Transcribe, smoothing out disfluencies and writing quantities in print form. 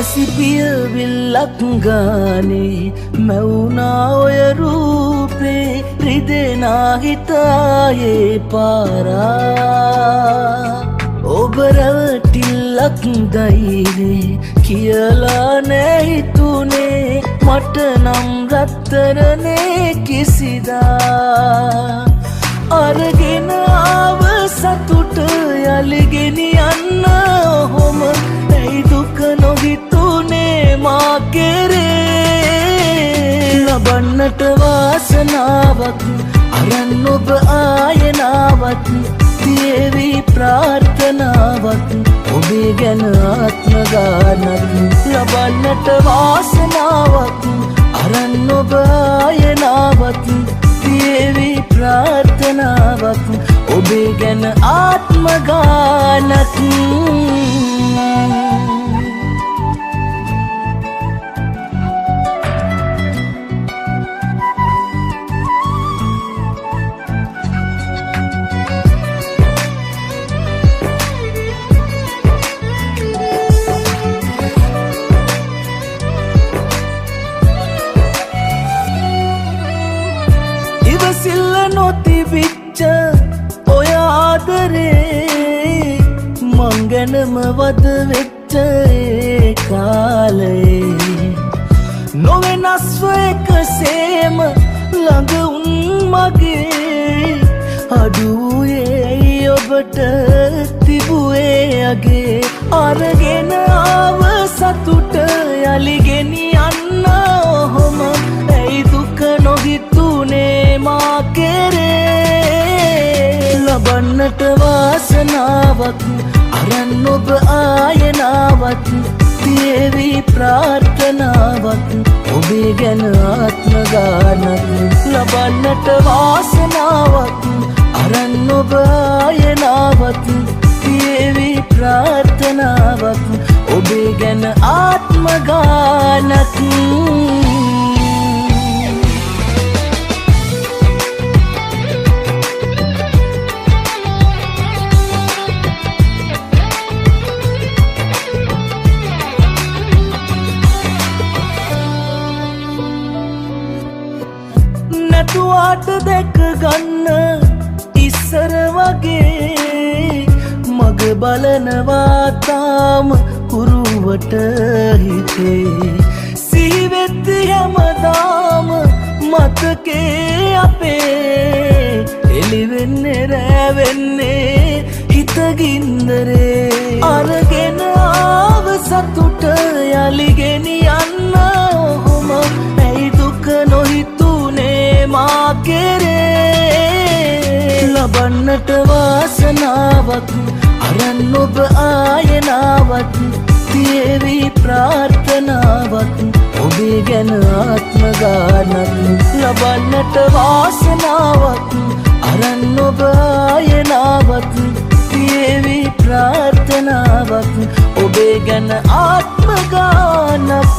මැසිපිය විල්ලක් ගානේ මැවුනා ඔය රූපේ රිදෙනා හිතායේ පාරා ඔබ රැවටිල්ලක් දයිනේ කියලා නෑ හිතුනේ මට නම් රත්තරනේ කිසිදා අරගෙන ආව සතුට යලිගෙනියන්න ඔහොම ඇයි දුක නොහිතුනේ මා කෙරේ ලබන්නට වාසනාවක් අරන් ඔබ ආයනාවක් තියේවි ප්‍රාර්ථනාවක් ඔබේ ගැන ආත්ම ගානක් ලබන්නට වාසනාවක් අරන් ඔබ ආයනාවක් තියේවි ප්‍රාර්ථනාවක් ඔබේ ගැන ආත්ම ගානක් සිල්ල නොතිබිච්ච ඔය ආදරේ මං ගැනම වද වෙච්ච ඒ කාලේ නොවෙනස්ව එකසේම ළඟ උන් මගේ අඩුවේ ඔබට තිබුවේ අගේ අරගෙන ආව සතුට යලිගෙනියන්න ඔහොම ඇයි දුක නොහිතුනේ මා කෙරේ ලබන්නට වාසනාවක් අරන් ඔබ ආයනාවක් තියේවි ප්‍රාර්ථනාවක් ඔබේ ගැන ආත්ම ගානක් ලබන්නට වාසනාවක් අරන් ඔබ ආයනාවක් තියේවි ප්‍රාර්ථනාවක් ඔබේ ගැන ආත්ම ගානක් නැතුවාට දැක ගන්න ඉස්සර වගේ මග බලනවා තාම හුරුවට හිතේ සිහිවෙත්ති හැමදාම මතකේ අපේ එළිවෙන්නේ රැවෙන්නේ හිතගින්දරේ අරගෙන ආව සතුට යලිගෙනියන්න ඔහොම ඇයි දුක නොහිතුනේ මා කෙරේ ලබන්නට වාසනාවක් අරන් ඔබ ආයනාවක් තියේවි ප්‍රාර්ථනාවක් ඔබේ ගැන ආත්ම ගානක් ලබන්නට වාසනාවක් අරන් ඔබ ආයනාවක් තියේවි ප්‍රාර්ථනාවක් ඔබේ ගැන ආත්ම ගානක්